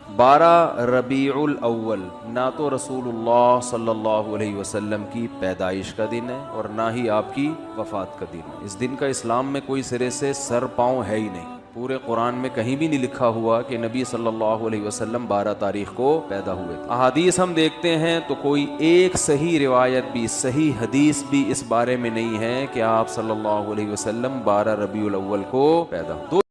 12 ربیع الاول نہ تو رسول اللہ صلی اللہ علیہ وسلم کی پیدائش کا دن ہے اور نہ ہی آپ کی وفات کا دن ہے۔ اس دن کا اسلام میں کوئی سرے سے سر پاؤں ہے ہی نہیں۔ پورے قرآن میں کہیں بھی نہیں لکھا ہوا کہ نبی صلی اللہ علیہ وسلم 12 تاریخ کو پیدا ہوئے تھے۔ احادیث ہم دیکھتے ہیں تو کوئی ایک صحیح روایت بھی، صحیح حدیث بھی اس بارے میں نہیں ہے کہ آپ صلی اللہ علیہ وسلم 12 ربیع الاول کو پیدا ہوئے۔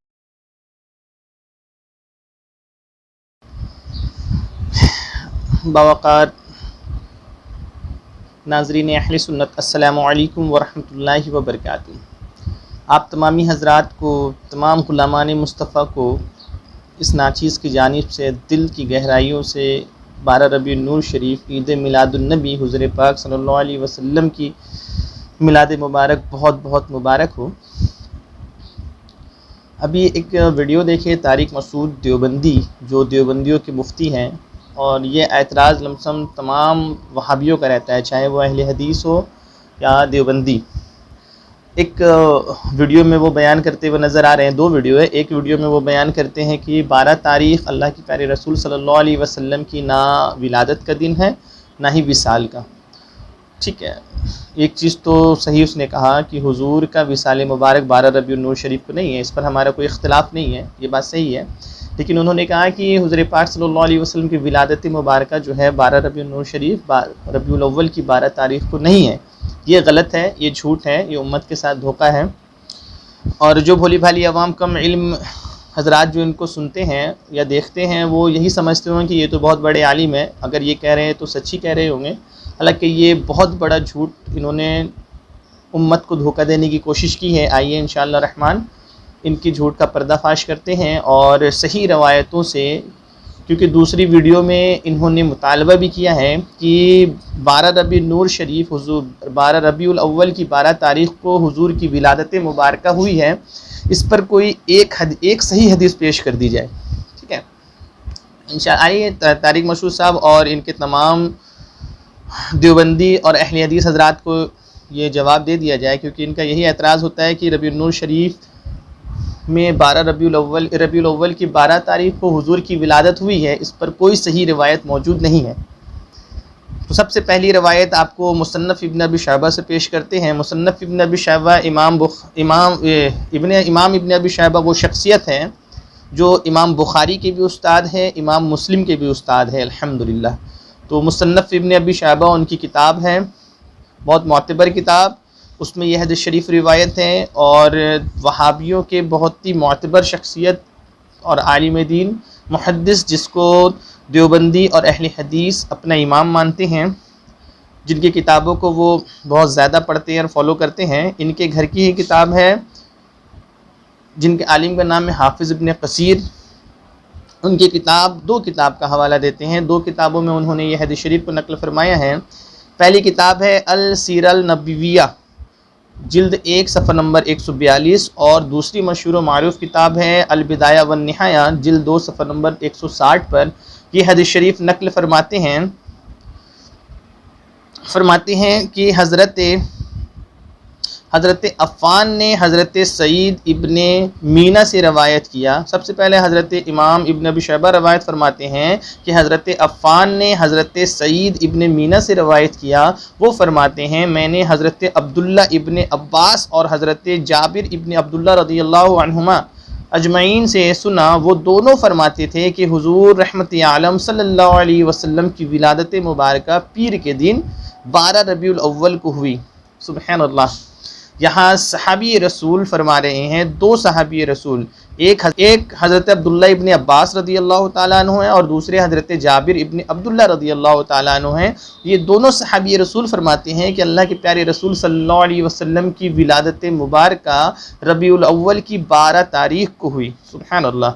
باوقار ناظرین اہل سنت، السلام علیکم ورحمۃ اللہ وبرکاتہ۔ آپ تمامی حضرات کو، تمام غلامان مصطفیٰ کو اس ناچیز کی جانب سے دل کی گہرائیوں سے 12 ربیع النور شریف عید میلاد النبی حضور پاک صلی اللہ علیہ وسلم کی میلاد مبارک بہت بہت مبارک ہو۔ ابھی ایک ویڈیو دیکھے طارق مسعود دیوبندی، جو دیوبندیوں کے مفتی ہیں، اور یہ اعتراض لمسم تمام وہابیوں کا رہتا ہے، چاہے وہ اہل حدیث ہو یا دیوبندی۔ ایک ویڈیو میں وہ بیان کرتے ہوئے نظر آ رہے ہیں، دو ویڈیو ہے۔ ایک ویڈیو میں وہ بیان کرتے ہیں کہ 12 تاریخ اللہ کے پیارے رسول صلی اللہ علیہ وسلم کی نہ ولادت کا دن ہے نہ ہی وصال کا۔ ٹھیک ہے، ایک چیز تو صحیح اس نے کہا کہ حضور کا وصال مبارک 12 ربیع النور شریف کو نہیں ہے، اس پر ہمارا کوئی اختلاف نہیں ہے، یہ بات صحیح ہے۔ لیکن انہوں نے کہا کہ حضور پاک صلی اللہ علیہ وسلم کی ولادت مبارکہ جو ہے 12 ربیع النور شریف ربیع الاول کی 12 تاریخ کو نہیں ہے۔ یہ غلط ہے، یہ جھوٹ ہے، یہ امت کے ساتھ دھوکہ ہے۔ اور جو بھولی بھالی عوام کم علم حضرات جو ان کو سنتے ہیں یا دیکھتے ہیں، وہ یہی سمجھتے ہوں کہ یہ تو بہت بڑے عالم ہیں، اگر یہ کہہ رہے ہیں تو سچی کہہ رہے ہوں گے۔ حالانکہ یہ بہت بڑا جھوٹ انہوں نے امت کو دھوکہ دینے کی کوشش کی ہے۔ آئیے انشاءاللہ الرحمن ان کی جھوٹ کا پردہ فاش کرتے ہیں، اور صحیح روایتوں سے، کیونکہ دوسری ویڈیو میں انہوں نے مطالبہ بھی کیا ہے کہ 12 ربیع النور شریف حضور 12 ربیع الاول کی 12 تاریخ کو حضور کی ولادت مبارکہ ہوئی ہے، اس پر کوئی ایک صحیح حدیث پیش کر دی جائے۔ ٹھیک ہے، انشاءاللہ آئیے طارق مسعود صاحب اور ان کے تمام دیوبندی اور اہل حدیث حضرات کو یہ جواب دے دیا جائے، کیونکہ ان کا یہی اعتراض ہوتا ہے کہ ربیع النور شریف میں 12 ربیع الاول کی 12 تاریخ کو حضور کی ولادت ہوئی ہے، اس پر کوئی صحیح روایت موجود نہیں ہے۔ تو سب سے پہلی روایت آپ کو مصنف ابن ابی شیبہ سے پیش کرتے ہیں۔ مصنف ابن ابی شیبہ امام ابن ابی شیبہ وہ شخصیت ہیں جو امام بخاری کے بھی استاد ہیں، امام مسلم کے بھی استاد ہیں الحمدللہ۔ تو مصنف ابن ابی شیبہ ان کی کتاب ہے، بہت معتبر کتاب، اس میں یہ حدیث شریف روایت ہیں، اور وہابیوں کے بہت ہی معتبر شخصیت اور عالم دین محدث، جس کو دیوبندی اور اہل حدیث اپنا امام مانتے ہیں، جن کی کتابوں کو وہ بہت زیادہ پڑھتے ہیں اور فالو کرتے ہیں، ان کے گھر کی ہی کتاب ہے، جن کے عالم کا نام ہے حافظ ابن کثیر۔ ان کی دو کتاب کا حوالہ دیتے ہیں، دو کتابوں میں انہوں نے یہ حدیث شریف کو نقل فرمایا ہے۔ پہلی کتاب ہے السیرہ النبویہ، جلد 1 صفحہ نمبر 142، اور دوسری مشہور و معروف کتاب ہے البدایہ والنہایہ، جلد 2 صفحہ نمبر 160 پر یہ حدیث شریف نقل فرماتے ہیں کہ حضرت عفان نے حضرت سعید ابن مینا سے روایت کیا۔ سب سے پہلے حضرت امام ابن ابی شیبہ روایت فرماتے ہیں کہ حضرت عفان نے حضرت سعید ابن مینا سے روایت کیا۔ وہ فرماتے ہیں میں نے حضرت عبداللہ ابن عباس اور حضرت جابر ابن عبداللہ رضی اللہ عنہما اجمعین سے سنا، وہ دونوں فرماتے تھے کہ حضور رحمت عالم صلی اللہ علیہ وسلم کی ولادت مبارکہ پیر کے دن 12 ربیع الاول کو ہوئی۔ سبحان اللہ، یہاں صحابی رسول فرما رہے ہیں، دو صحابی رسول، ایک حضرت عبداللہ ابن عباس رضی اللہ تعالیٰ عنہ ہیں، اور دوسرے حضرت جابر ابن عبداللہ رضی اللہ تعالیٰ عنہ ہیں۔ یہ دونوں صحابی رسول فرماتے ہیں کہ اللہ کے پیارے رسول صلی اللہ علیہ وسلم کی ولادت مبارکہ ربیع الاول کی 12 تاریخ کو ہوئی۔ سبحان اللہ۔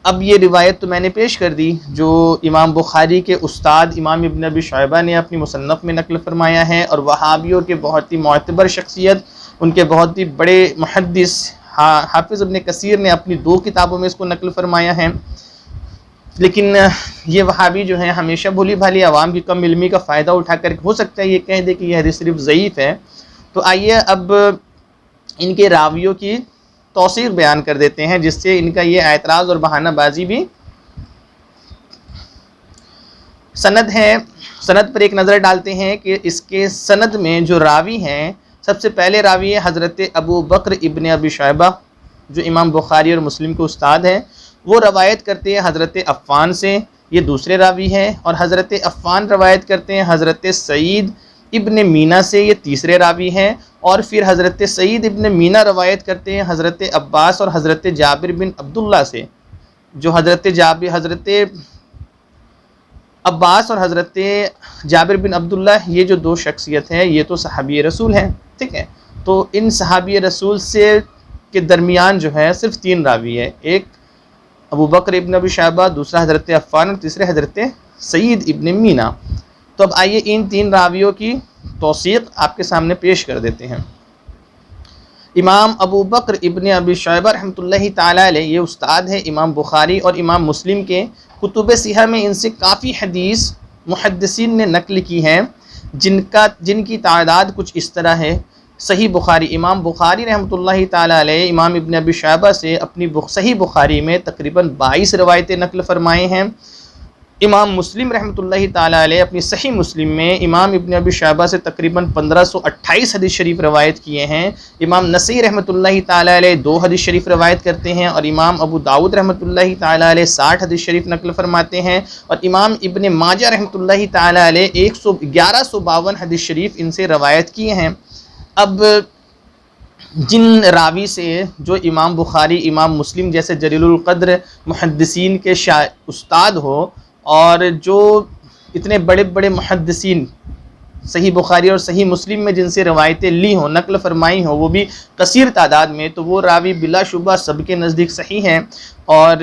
اب یہ روایت تو میں نے پیش کر دی، جو امام بخاری کے استاد امام ابن ابی شیبہ نے اپنی مصنف میں نقل فرمایا ہے، اور وہابیوں کے بہت ہی معتبر شخصیت، ان کے بہت ہی بڑے محدث حافظ ابن کثیر نے اپنی 2 کتابوں میں اس کو نقل فرمایا ہے۔ لیکن یہ وہابی جو ہیں ہمیشہ بھولی بھالی عوام کی کم علمی کا فائدہ اٹھا کر ہو سکتا ہے یہ کہہ دے کہ یہ حدیث صرف ضعیف ہے۔ تو آئیے اب ان کے راویوں کی توثیق بیان کر دیتے ہیں، جس سے ان کا یہ اعتراض اور بہانہ بازی بھی سند ہے، سند پر ایک نظر ڈالتے ہیں کہ اس کے سند میں جو راوی ہیں، سب سے پہلے راوی ہے حضرت ابو بکر ابن ابی شیبہ جو امام بخاری اور مسلم کے استاد ہیں، وہ روایت کرتے ہیں حضرت عفان سے، یہ دوسرے راوی ہیں، اور حضرت عفان روایت کرتے ہیں حضرت سعید ابن مینا سے، یہ تیسرے راوی ہیں، اور پھر حضرت سعید ابن مینا روایت کرتے ہیں حضرت عباس اور حضرت جابر بن عبداللہ سے، جو حضرت عباس اور حضرت جابر بن عبداللہ یہ جو دو شخصیت ہیں یہ تو صحابی رسول ہیں، ٹھیک ہے، تو ان صحابی رسول سے کے درمیان جو ہے صرف 3 راوی ہے، ایک ابو بکر ابن ابی شیبہ، دوسرا حضرت عفان اور تیسرے حضرت سعید ابن مینا۔ تو اب آئیے ان 3 راویوں کی توثیق آپ کے سامنے پیش کر دیتے ہیں۔ امام ابو بکر ابن ابی شیبہ رحمۃ اللہ تعالیٰ علیہ یہ استاد ہے امام بخاری اور امام مسلم کے، کتب صحیحہ میں ان سے کافی حدیث محدثین نے نقل کی ہیں، جن کی تعداد کچھ اس طرح ہے۔ صحیح بخاری، امام بخاری رحمۃ اللہ تعالیٰ علیہ امام ابن ابی شیبہ سے اپنی صحیح بخاری میں تقریباً 22 روایتیں نقل فرمائے ہیں۔ امام مسلم رحمۃ اللہ تعالیٰ علیہ اپنی صحیح مسلم میں امام ابن ابی شیبہ سے تقریباً 1528 حدیث شریف روایت کیے ہیں۔ امام نسائی رحمۃ اللہ تعالیٰ علیہ 2 حدیث شریف روایت کرتے ہیں، اور امام ابو داؤد رحمۃ اللہ تعالیٰ علیہ 60 حدیث شریف نقل فرماتے ہیں، اور امام ابن ماجہ رحمۃ اللہ تعالیٰ علیہ 1152 حدیث شریف ان سے روایت کیے ہیں۔ اب جن راوی سے جو امام بخاری امام مسلم جیسے جلیل القدر محدثین کے استاد ہو، اور جو اتنے بڑے بڑے محدثین صحیح بخاری اور صحیح مسلم میں جن سے روایتیں لی ہوں، نقل فرمائی ہوں، وہ بھی کثیر تعداد میں، تو وہ راوی بلا شبہ سب کے نزدیک صحیح ہیں، اور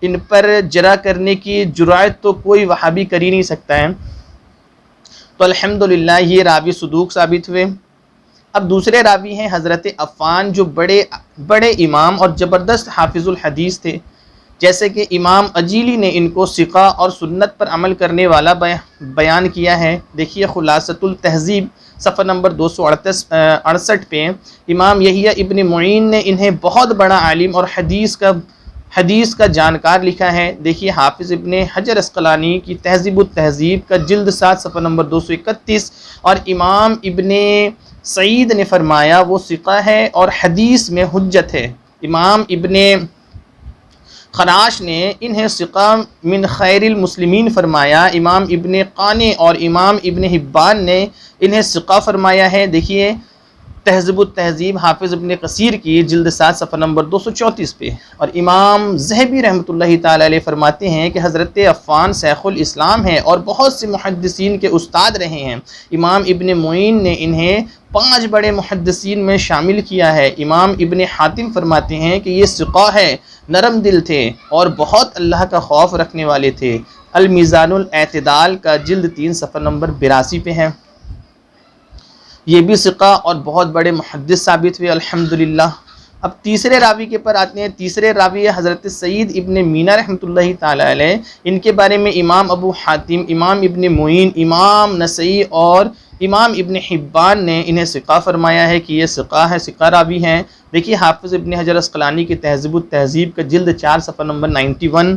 ان پر جرح کرنے کی جرأت تو کوئی وہابی کر ہی نہیں سکتا ہے۔ تو الحمدللہ یہ راوی صدوق ثابت ہوئے۔ اب دوسرے راوی ہیں حضرت عفان جو بڑے امام اور زبردست حافظ الحدیث تھے، جیسے کہ امام اجیلی نے ان کو ثقہ اور سنت پر عمل کرنے والا بیان کیا ہے۔ دیکھیے خلاصۃ التہذیب صفحہ نمبر 268 پہ امام یحییٰ ابن معین نے انہیں بہت بڑا عالم اور حدیث کا جانکار لکھا ہے۔ دیکھیے حافظ ابن حجر عسقلانی کی تہذیب التہذیب کا جلد 7 صفحہ نمبر 231، اور امام ابن سعید نے فرمایا وہ ثقہ ہے اور حدیث میں حجت ہے۔ امام ابن خراش نے انہیں ثقہ من خیر المسلمین فرمایا۔ امام ابن قانع اور امام ابن حبان نے انہیں ثقہ فرمایا ہے۔ دیکھیے تہذیب التہذیب حافظ ابن کثیر کی جلد 7 صفحہ نمبر 234 پہ، اور امام ذہبی رحمۃ اللہ تعالیٰ علیہ فرماتے ہیں کہ حضرت عفان شیخ الاسلام ہیں اور بہت سے محدثین کے استاد رہے ہیں۔ امام ابن معین نے انہیں 5 بڑے محدثین میں شامل کیا ہے۔ امام ابن حاتم فرماتے ہیں کہ یہ ثقہ ہے، نرم دل تھے اور بہت اللہ کا خوف رکھنے والے تھے۔ المیزان الاعتدال کا جلد 3 صفحہ نمبر 82 پہ ہے۔ یہ بھی ثقہ اور بہت بڑے محدث ثابت ہوئے الحمدللہ۔ اب تیسرے راوی کے پر آتے ہیں۔ تیسرے راوی ہے حضرت سعید ابن مینا رحمۃ اللہ تعالیٰ علیہ، ان کے بارے میں امام ابو حاتم، امام ابن معین، امام نسائی اور امام ابن حبان نے انہیں ثقہ فرمایا ہے کہ یہ ثقہ راوی ہیں۔ دیکھیے حافظ ابن حجر عسقلانی کی تہذیب التہذیب کا جلد 4 صفحہ نمبر 91،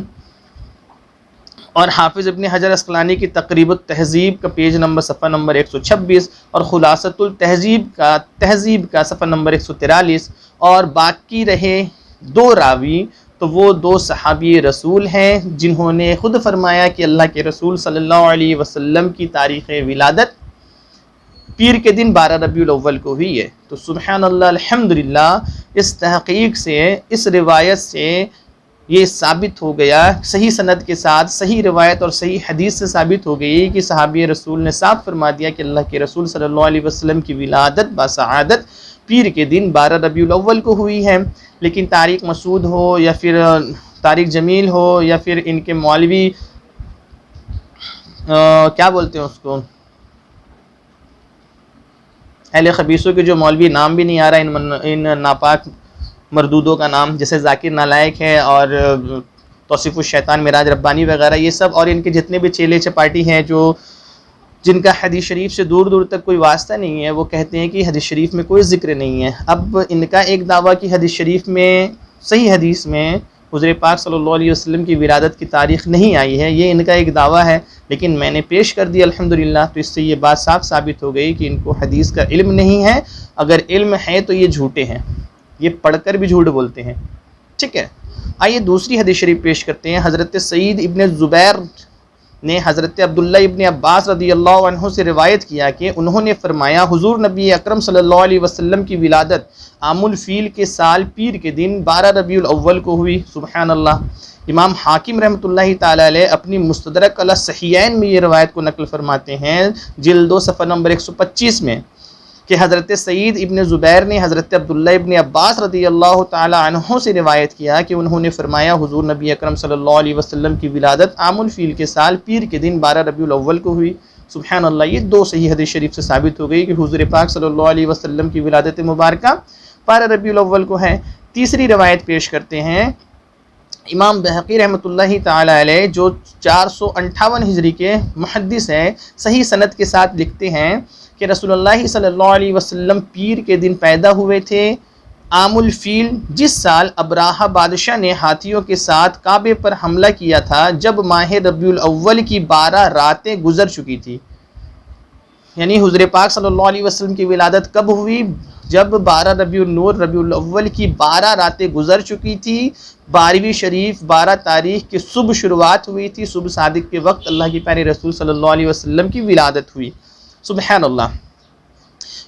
اور حافظ ابن حجر عسقلانی کی تقریب التہذیب کا پیج نمبر صفحہ نمبر 126، اور خلاصۃ التہذیب کا صفحہ نمبر 143، اور باقی رہے 2 راوی تو وہ 2 صحابی رسول ہیں جنہوں نے خود فرمایا کہ اللہ کے رسول صلی اللہ علیہ وسلم کی تاریخ ولادت پیر کے دن 12 ربیع الاول کو ہوئی ہے۔ تو سبحان اللہ الحمدللہ، اس تحقیق سے، اس روایت سے یہ ثابت ہو گیا، صحیح سند کے ساتھ صحیح روایت اور صحیح حدیث سے ثابت ہو گئی کہ صحابی رسول نے صاف فرما دیا کہ اللہ کے رسول صلی اللہ علیہ وسلم کی ولادت بسعادت پیر کے دن 12 ربیع الاول کو ہوئی ہے۔ لیکن طارق مسعود ہو یا پھر طارق جمیل ہو یا پھر ان کے مولوی کیا بولتے ہیں اس کو، اہل خبیثوں کے جو مولوی نام بھی نہیں آ رہا ان ناپاک مردودوں کا نام، جیسے ذاکر نالائق ہے اور توصیف الشیطان مراج ربانی وغیرہ، یہ سب، اور ان کے جتنے بھی چیلے چپاٹی ہیں جن کا حدیث شریف سے دور دور تک کوئی واسطہ نہیں ہے، وہ کہتے ہیں کہ حدیث شریف میں کوئی ذکر نہیں ہے۔ اب ان کا ایک دعویٰ کہ حدیث شریف میں صحیح حدیث میں حضور پاک صلی اللہ علیہ وسلم کی ولادت کی تاریخ نہیں آئی ہے، یہ ان کا ایک دعویٰ ہے، لیکن میں نے پیش کر دیا الحمدللہ، تو اس سے یہ بات صاف ثابت ہو گئی کہ ان کو حدیث کا علم نہیں ہے، اگر علم ہے تو یہ جھوٹے ہیں، یہ پڑھ کر بھی جھوٹ بولتے ہیں، ٹھیک ہے۔ آئیے دوسری حدیث شریف پیش کرتے ہیں۔ حضرت سعید ابن زبیر نے حضرت عبداللہ ابن عباس رضی اللہ عنہ سے روایت کیا کہ انہوں نے فرمایا حضور نبی اکرم صلی اللہ علیہ وسلم کی ولادت عام الفیل کے سال پیر کے دن 12 ربیع الاول کو ہوئی، سبحان اللہ۔ امام حاکم رحمۃ اللہ تعالی علیہ اپنی مستدرک علی الصحیحین میں یہ روایت کو نقل فرماتے ہیں، جلد 2 صفحہ نمبر 125 میں، کہ حضرت سعید ابن زبیر نے حضرت عبداللہ ابن عباس رضی اللہ تعالی عنہ سے روایت کیا کہ انہوں نے فرمایا حضور نبی اکرم صلی اللہ علیہ وسلم کی ولادت عام الفیل کے سال پیر کے دن 12 ربیع الاول کو ہوئی، سبحان اللہ۔ یہ دو صحیح حدیث شریف سے ثابت ہو گئی کہ حضور پاک صلی اللہ علیہ وسلم کی ولادت مبارکہ 12 ربیع الاول کو ہے۔ تیسری روایت پیش کرتے ہیں امام بہقی رحمۃ اللہ تعالی علیہ، جو 458 ہجری کے محدث ہیں، صحیح سند کے ساتھ لکھتے ہیں کہ رسول اللہ صلی اللہ علیہ وسلم پیر کے دن پیدا ہوئے تھے عام الفیل، جس سال ابراہہ بادشاہ نے ہاتھیوں کے ساتھ کعبے پر حملہ کیا تھا، جب ماہ ربیع الاول کی 12 راتیں گزر چکی تھی۔ یعنی حضور پاک صلی اللہ علیہ وسلم کی ولادت کب ہوئی؟ جب 12 ربیع النور ربیع الاول کی 12 راتیں گزر چکی تھی، 12ویں شریف 12 تاریخ کی صبح شروعات ہوئی تھی، صبح صادق کے وقت اللہ کے پیارے رسول صلی اللہ علیہ وسلم کی ولادت ہوئی، سبحان اللہ۔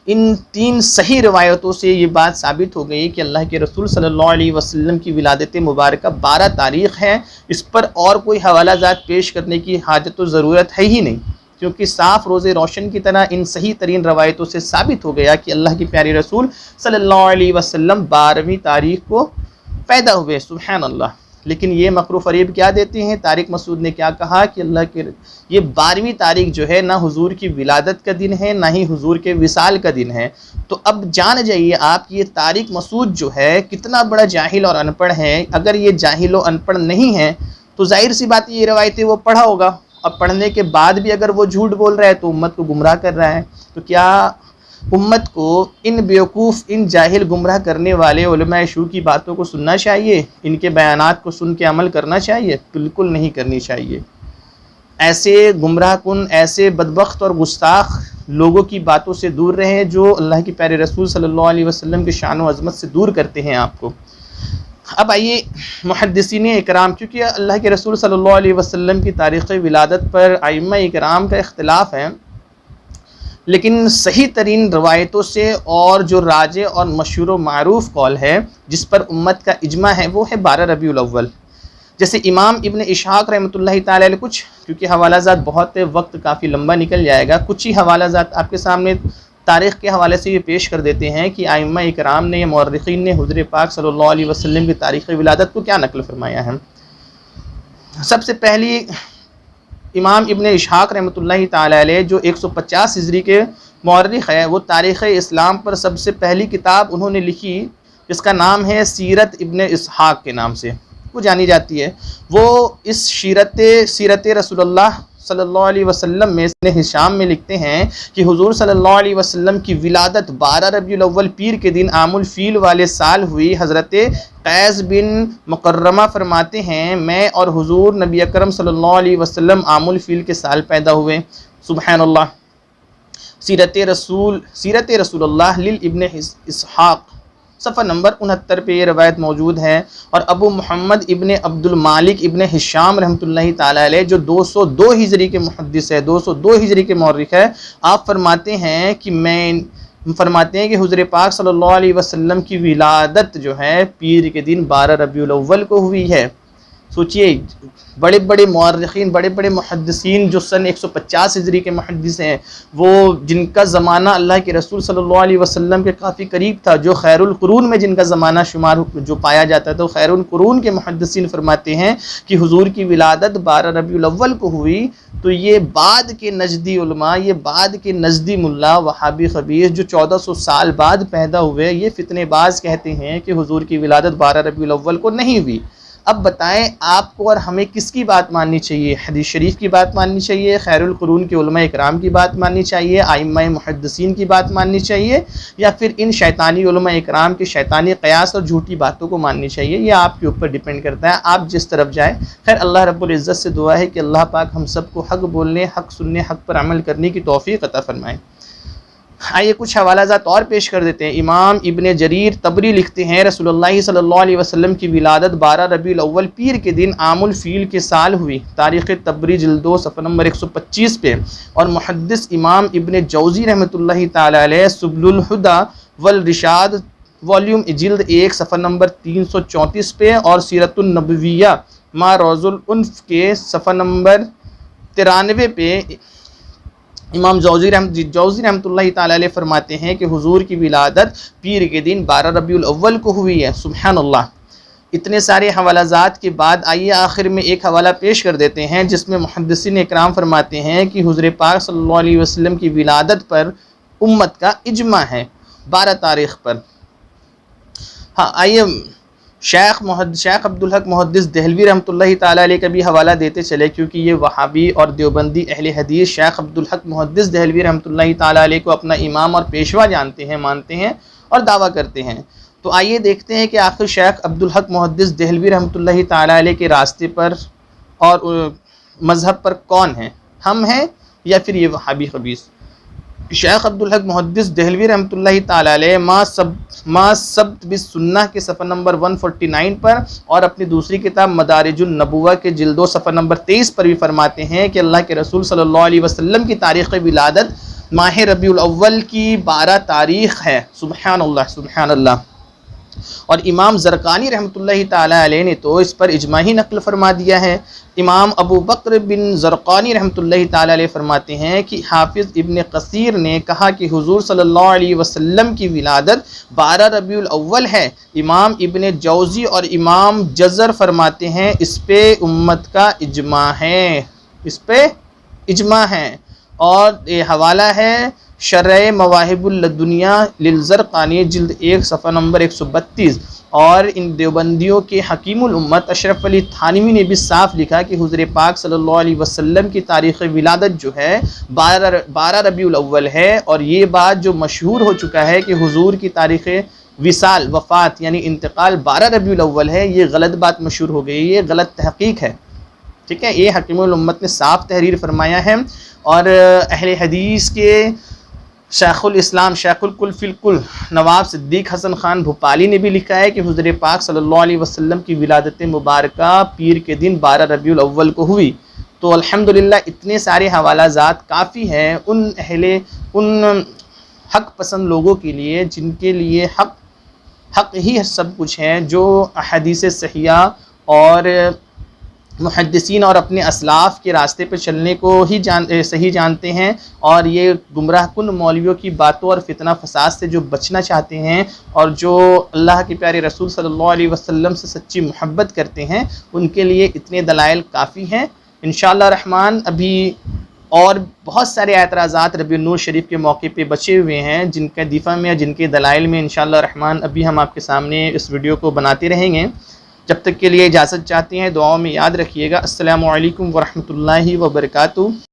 ان 3 صحیح روایتوں سے یہ بات ثابت ہو گئی کہ اللہ کے رسول صلی اللہ علیہ وسلم کی ولادت مبارکہ 12 تاریخ ہے، اس پر اور کوئی حوالہ جات پیش کرنے کی حاجت و ضرورت ہے ہی نہیں، کیونکہ صاف روز روشن کی طرح ان صحیح ترین روایتوں سے ثابت ہو گیا کہ اللہ کے پیارے رسول صلی اللہ علیہ وسلم 12ویں تاریخ کو پیدا ہوئے، سبحان اللہ۔ لیکن یہ مکر و فریب کیا دیتے ہیں؟ طارق مسعود نے کیا کہا کہ اللہ کے یہ 12ویں تاریخ جو ہے نہ حضور کی ولادت کا دن ہے، نہ ہی حضور کے وصال کا دن ہے۔ تو اب جان جائیے آپ یہ طارق مسعود جو ہے کتنا بڑا جاہل اور ان پڑھ ہے۔ اگر یہ جاہل و ان پڑھ نہیں ہے تو ظاہر سی بات یہ روایتیں وہ پڑھا ہوگا، اب پڑھنے کے بعد بھی اگر وہ جھوٹ بول رہا ہے تو امت کو گمراہ کر رہا ہے۔ تو کیا امت کو ان بیوقوف، ان جاہل گمراہ کرنے والے علماء شو کی باتوں کو سننا چاہیے؟ ان کے بیانات کو سن کے عمل کرنا چاہیے؟ بالکل نہیں کرنی چاہیے۔ ایسے گمراہ کن، ایسے بدبخت اور گستاخ لوگوں کی باتوں سے دور رہیں جو اللہ کے پیارے رسول صلی اللہ علیہ وسلم کے شان و عظمت سے دور کرتے ہیں آپ کو۔ اب آئیے محدثین اکرام، کیونکہ اللہ کے رسول صلی اللہ علیہ وسلم کی تاریخ ولادت پر ائمہ اکرام کا اختلاف ہے، لیکن صحیح ترین روایتوں سے اور جو راجع اور مشہور و معروف قول ہے جس پر امت کا اجماع ہے وہ ہے 12 ربیع الاول۔ جیسے امام ابن اسحاق رحمۃ اللہ تعالی علیہ، کچھ کیونکہ حوالہ جات بہت وقت کافی لمبا نکل جائے گا، کچھ ہی حوالہ جات آپ کے سامنے تاریخ کے حوالے سے یہ پیش کر دیتے ہیں کہ ائمہ اکرام نے، مورخین نے حضور پاک صلی اللہ علیہ وسلم کی تاریخ ولادت کو کیا نقل فرمایا ہے۔ سب سے پہلی امام ابن اسحاق رحمۃ اللہ تعالی علیہ جو 150 ہجری کے مورخ ہے، وہ تاریخ اسلام پر سب سے پہلی کتاب انہوں نے لکھی جس کا نام ہے سیرت ابن اسحاق کے نام سے وہ جانی جاتی ہے۔ وہ اس سیرت رسول اللہ صلی اللہ علیہ وسلم میں ابن ہشام میں لکھتے ہیں کہ حضور صلی اللہ علیہ وسلم کی ولادت 12 ربیع الاول پیر کے دن عام الفیل والے سال ہوئی۔ حضرت قیس بن مکرمہ فرماتے ہیں میں اور حضور نبی اکرم صلی اللہ علیہ وسلم عام الفیل کے سال پیدا ہوئے، سبحان اللہ۔ سیرت رسول اللہ للابن اسحاق صفحہ نمبر 69 پہ یہ روایت موجود ہے، اور ابو محمد ابن عبد المالک ابن ہشام رحمۃ اللہ تعالی علیہ جو 202 ہجری کے محدث ہے، 202 ہجری کے مورخ ہے، آپ فرماتے ہیں کہ حضور پاک صلی اللہ علیہ وسلم کی ولادت جو ہے پیر کے دن 12 ربیع الاول کو ہوئی ہے۔ سوچئے بڑے بڑے مورخین، بڑے بڑے محدثین جو سن 150 ہجری کے محدث ہیں، وہ جن کا زمانہ اللہ کے رسول صلی اللہ علیہ وسلم کے کافی قریب تھا، جو خیر القرون میں جن کا زمانہ شمار جو پایا جاتا تھا، خیر القرون کے محدثین فرماتے ہیں کہ حضور کی ولادت 12 ربیع الاول کو ہوئی۔ تو یہ بعد کے نجدی علماء، یہ بعد کے نجدی ملا وہابی خبیث جو 1400 سال بعد پیدا ہوئے، یہ فتنے باز کہتے ہیں کہ حضور کی ولادت 12 ربیع الاول کو نہیں ہوئی۔ اب بتائیں آپ کو اور ہمیں کس کی بات ماننی چاہیے؟ حدیث شریف کی بات ماننی چاہیے، خیر القرون کے علماء اکرام کی بات ماننی چاہیے، ائمہ محدثین کی بات ماننی چاہیے، یا پھر ان شیطانی علماء اکرام کے شیطانی قیاس اور جھوٹی باتوں کو ماننی چاہیے؟ یہ آپ کے اوپر ڈیپینڈ کرتا ہے، آپ جس طرف جائیں۔ خیر اللہ رب العزت سے دعا ہے کہ اللہ پاک ہم سب کو حق بولنے، حق سننے، حق پر عمل کرنے کی توفیق عطا فرمائے۔ آئیے کچھ حوالہ جات اور پیش کر دیتے ہیں۔ امام ابن جریر طبری لکھتے ہیں رسول اللہ صلی اللہ علیہ وسلم کی ولادت 12 ربیع الاول پیر کے دن عام الفیل کے سال ہوئی، تاریخ طبری جلد 2 صفحہ نمبر 125 پہ، اور محدث امام ابن جوزی رحمۃ اللہ تعالی علیہ سبل الہدی والرشاد والیوم جلد 1 صفحہ نمبر 334 پہ، اور سیرت النبویہ ما روز الانف کے صفحہ نمبر 93 پہ امام جوزی رحمۃ اللہ تعالی علیہ فرماتے ہیں کہ حضور کی ولادت پیر کے دن 12 ربیع الاول کو ہوئی ہے۔ سبحان اللہ۔ اتنے سارے حوالہ جات کے بعد آئیے آخر میں ایک حوالہ پیش کر دیتے ہیں جس میں محدثین اکرام فرماتے ہیں کہ حضور پاک صلی اللہ علیہ وسلم کی ولادت پر امت کا اجماع ہے 12 تاریخ پر۔ ہاں آئیے شیخ عبدالحق محدث دہلوی رحمۃ اللہ تعالی علیہ کا بھی حوالہ دیتے چلے، کیونکہ یہ وہابی اور دیوبندی اہل حدیث شیخ عبدالحق محدث دہلوی رحمۃ اللہ تعالی علیہ کو اپنا امام اور پیشوا جانتے ہیں، مانتے ہیں اور دعویٰ کرتے ہیں۔ تو آئیے دیکھتے ہیں کہ آخر شیخ عبدالحق محدث دہلوی رحمۃ اللہ تعالی علیہ کے راستے پر اور مذہب پر کون ہیں، ہم ہیں یا پھر یہ وہابی خبیث؟ شیخ عبدالحق محدث دہلوی رحمۃ اللہ تعالی علیہ ما ثبت بالسنہ کے صفحہ نمبر 149 پر، اور اپنی دوسری کتاب مدارج النبوہ کے جلد 2 صفحہ نمبر 23 پر بھی فرماتے ہیں کہ اللہ کے رسول صلی اللہ علیہ وسلم کی تاریخ ولادت ماہ ربیع الاول کی 12 تاریخ ہے۔ سبحان اللہ سبحان اللہ۔ اور امام زرقانی رحمۃ اللہ تعالی علیہ نے تو اس پر اجماعی نقل فرما دیا ہے۔ امام ابو بکر بن زرقانی رحمۃ اللہ تعالی علیہ فرماتے ہیں کہ حافظ ابن کثیر نے کہا کہ حضور صلی اللہ علیہ وسلم کی ولادت 12 ربیع الاول ہے۔ امام ابن جوزی اور امام جزر فرماتے ہیں اس پہ امت کا اجماع ہے، اس پہ اجماع ہے۔ اور یہ حوالہ ہے شرح مواہب اللدنیہ للزرقانی جلد 1 صفحہ نمبر 132۔ اور ان دیوبندیوں کے حکیم الامت اشرف علی تھانوی نے بھی صاف لکھا کہ حضور پاک صلی اللہ علیہ وسلم کی تاریخ ولادت جو ہے 12 ربیع الاول ہے، اور یہ بات جو مشہور ہو چکا ہے کہ حضور کی تاریخ وصال وفات یعنی انتقال 12 ربیع الاول ہے، یہ غلط بات مشہور ہو گئی، یہ غلط تحقیق ہے، ٹھیک ہے؟ یہ حکیم الامت نے صاف تحریر فرمایا ہے۔ اور اہل حدیث کے شیخ الاسلام شیخ الکل فی الکل نواب صدیق حسن خان بھوپالی نے بھی لکھا ہے کہ حضور پاک صلی اللہ علیہ وسلم کی ولادت مبارکہ پیر کے دن 12 ربیع الاول کو ہوئی۔ تو الحمدللہ اتنے سارے حوالہ جات کافی ہیں ان حق پسند لوگوں کے لیے جن کے لیے حق ہی سب کچھ ہے، جو احادیث صحیحہ اور محدثین اور اپنے اسلاف کے راستے پہ چلنے کو ہی صحیح جانتے ہیں، اور یہ گمراہ کن مولویوں کی باتوں اور فتنہ فساد سے جو بچنا چاہتے ہیں اور جو اللہ کے پیارے رسول صلی اللہ علیہ وسلم سے سچی محبت کرتے ہیں، ان کے لیے اتنے دلائل کافی ہیں۔ انشاءاللہ الرحمن ابھی اور بہت سارے اعتراضات ربیع النور شریف کے موقع پہ بچے ہوئے ہیں، جن کے دفاع میں جن کے دلائل میں انشاءاللہ الرحمن ابھی ہم آپ کے سامنے اس ویڈیو کو بناتے رہیں گے۔ جب تک کے لیے اجازت چاہتے ہیں، دعاؤں میں یاد رکھیے گا۔ السلام علیکم ورحمۃ اللہ وبرکاتہ۔